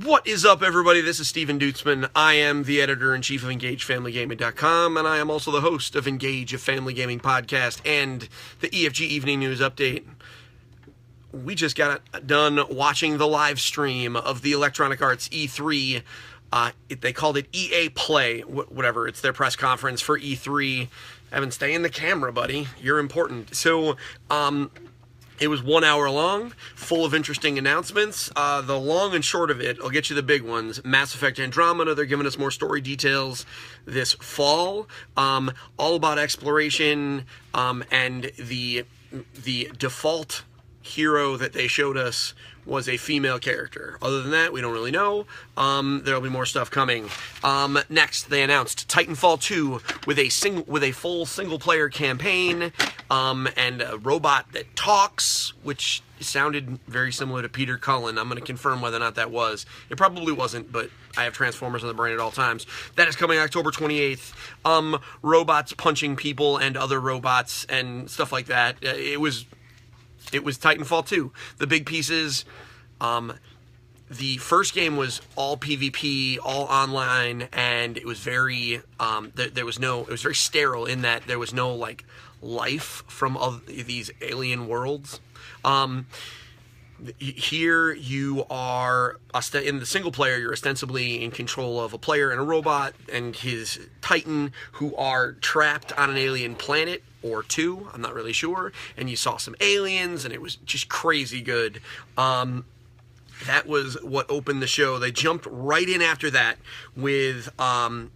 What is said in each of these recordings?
What is up, everybody? This is Steven Dutzman. I am the editor-in-chief of EngageFamilyGaming.com, and I am also the host of Engage, a Family Gaming podcast, and the EFG Evening News Update. We just got done watching the live stream of the Electronic Arts E3. They called it EA Play, whatever. It's their press conference for E3. Evan, stay in the camera, buddy. You're important. So, it was 1 hour long, full of interesting announcements. The long and short of it, I'll get you the big ones. Mass Effect Andromeda, they're giving us more story details this fall. All about exploration, and the default hero that they showed us was a female character. Other than that, we don't really know. There'll be more stuff coming. Next, they announced Titanfall 2 with a full single-player campaign, and a robot that talks, which sounded very similar to Peter Cullen. I'm going to confirm whether or not that was. It probably wasn't, but I have Transformers on the brain at all times. That is coming October 28th. Robots punching people and other robots and stuff like that. It was Titanfall 2. The big pieces, the first game was all PvP, all online, and it was very, it was very sterile in that there was no, like, life from these alien worlds. Here you are, in the single player, you're ostensibly in control of a player and a robot and his Titan who are trapped on an alien planet or two, I'm not really sure, and you saw some aliens and it was just crazy good. That was what opened the show. They jumped right in after that with the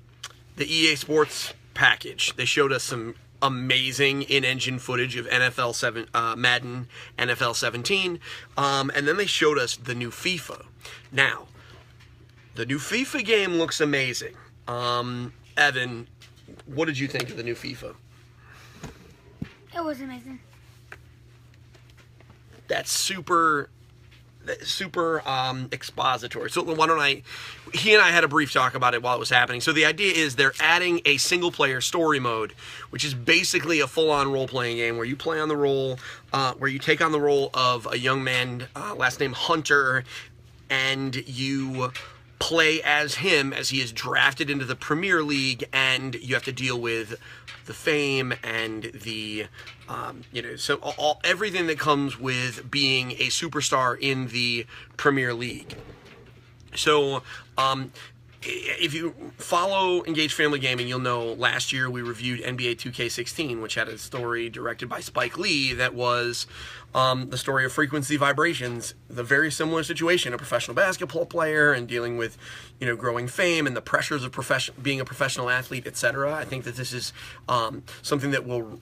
EA Sports package. They showed us some amazing in-engine footage of Madden NFL 17, and then they showed us the new Feefe. Now, the new Feefe game looks amazing. Evan, what did you think of the new Feefe? It was amazing. That's super expository. So why don't he and I had a brief talk about it while it was happening. So the idea is they're adding a single-player story mode, which is basically a full-on role-playing game where you play on the role, where you take on the role of a young man, last name Hunter, and you play as him as he is drafted into the Premier League, and you have to deal with the fame and the so everything that comes with being a superstar in the Premier League. So if you follow Engage Family Gaming, you'll know last year we reviewed NBA 2K16, which had a story directed by Spike Lee that was the story of Frequency Vibrations, the very similar situation, a professional basketball player and dealing with, growing fame and the pressures of being a professional athlete, etc. I think that this is something that will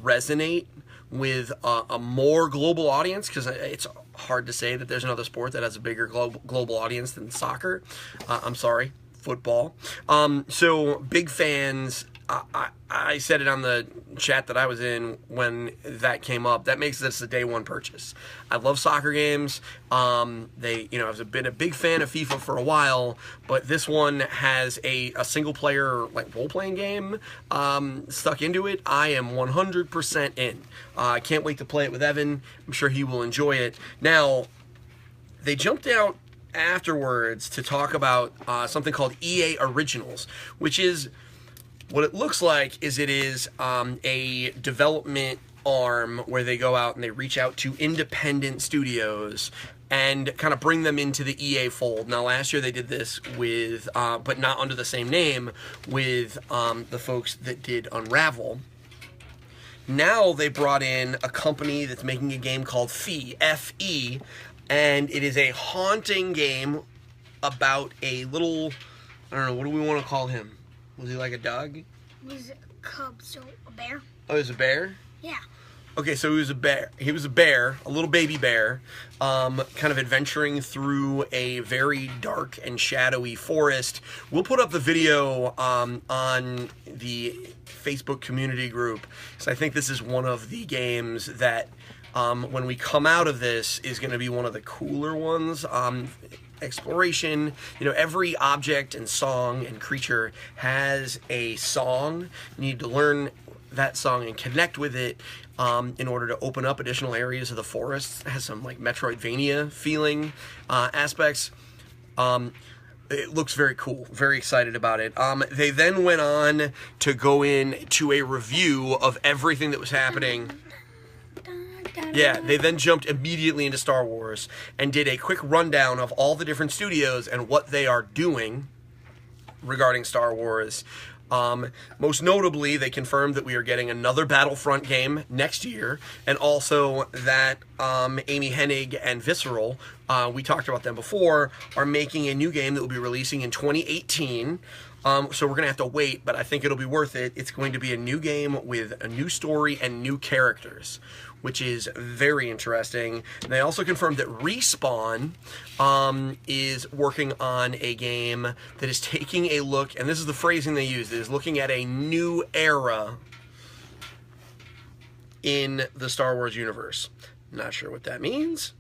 resonate with a more global audience, because it's hard to say that there's another sport that has a bigger global audience than soccer. I'm sorry, football. So big fans. I said it on the chat that I was in when that came up. That makes this a day one purchase. I love soccer games. I've been a big fan of FIFA for a while, but this one has a single player like role playing game stuck into it. I am 100% in. I can't wait to play it with Evan. I'm sure he will enjoy it. Now, they jumped out afterwards to talk about something called EA Originals, which is what it looks like. Is it is a development arm where they go out and they reach out to independent studios and kind of bring them into the EA fold. Now, last year they did this with, but not under the same name, with the folks that did Unravel. Now they brought in a company that's making a game called Feefe, F-E, and it is a haunting game about a little, I don't know, what do we want to call him? Was he like a dog? It was a cub, so a bear. Oh, he was a bear? Yeah. Okay, so he was a bear. He was a bear, a little baby bear, kind of adventuring through a very dark and shadowy forest. We'll put up the video on the Facebook community group, because I think this is one of the games that, when we come out of this, is going to be one of the cooler ones. Exploration, every object and song and creature has a song. You need to learn that song and connect with it in order to open up additional areas of the forest. It has some like Metroidvania feeling aspects. It looks very cool. Very excited about it. They then went on to go into a review of everything that was happening. Yeah, they then jumped immediately into Star Wars and did a quick rundown of all the different studios and what they are doing regarding Star Wars. Most notably, they confirmed that we are getting another Battlefront game next year, and also that Amy Hennig and Visceral, we talked about them before, are making a new game that will be releasing in 2018. So we're going to have to wait, but I think it'll be worth it. It's going to be a new game with a new story and new characters, which is very interesting. And they also confirmed that Respawn is working on a game that is taking a look, and this is the phrasing they used, is looking at a new era in the Star Wars universe. Not sure what that means,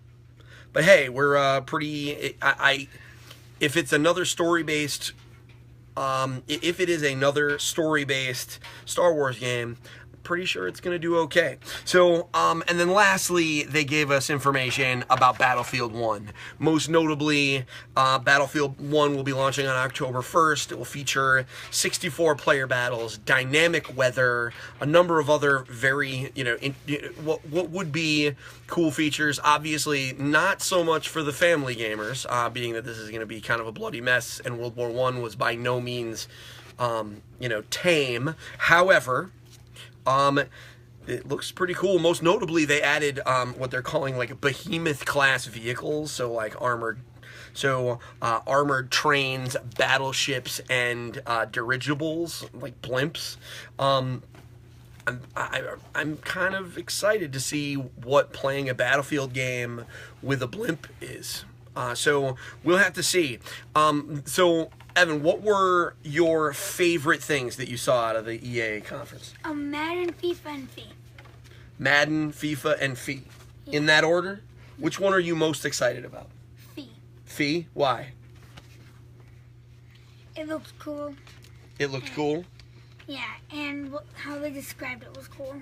but hey, we're pretty... if it's another story-based... if it is another story-based Star Wars game, pretty sure it's going to do okay. So, and then lastly, they gave us information about Battlefield 1. Most notably, Battlefield 1 will be launching on October 1st. It will feature 64 player battles, dynamic weather, a number of other very, what would be cool features. Obviously, not so much for the family gamers, being that this is going to be kind of a bloody mess, and World War I was by no means, tame. However, it looks pretty cool. Most notably, they added what they're calling like behemoth class vehicles, so like armored trains, battleships, and dirigibles like blimps. I'm kind of excited to see what playing a Battlefield game with a blimp is. So we'll have to see. So Evan, what were your favorite things that you saw out of the EA conference? Madden, FIFA, and Feefe. Madden, FIFA, and Feefe. In that order? Which one are you most excited about? Feefe. Feefe? Why? It looks cool. It looked cool? Yeah, and how they described it was cool.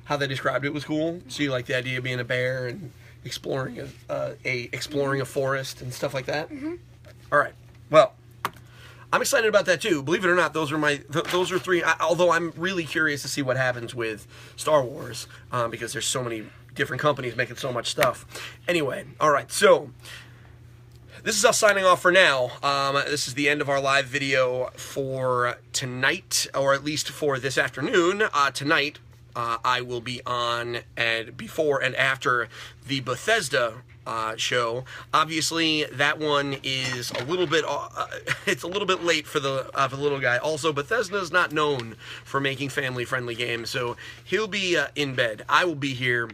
How they described it was cool? So you like the idea of being a bear and exploring a forest and stuff like that? Mm-hmm. All right. Well, I'm excited about that too. Believe it or not, those are three. Although I'm really curious to see what happens with Star Wars because there's so many different companies making so much stuff. Anyway, all right. So this is us signing off for now. This is the end of our live video for tonight, or at least for this afternoon. Tonight, I will be on and before and after the Bethesda show. Obviously, that one is a little bit. It's a little bit late for the little guy. Also, Bethesda is not known for making family-friendly games, so he'll be in bed. I will be here.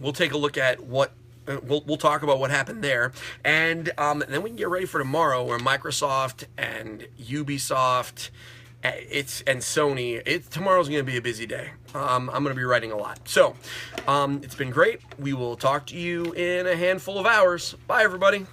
We'll take a look at what. We'll talk about what happened there, and then we can get ready for tomorrow, where Microsoft and Ubisoft. And Sony. Tomorrow's going to be a busy day. I'm going to be writing a lot. So, it's been great. We will talk to you in a handful of hours. Bye, everybody.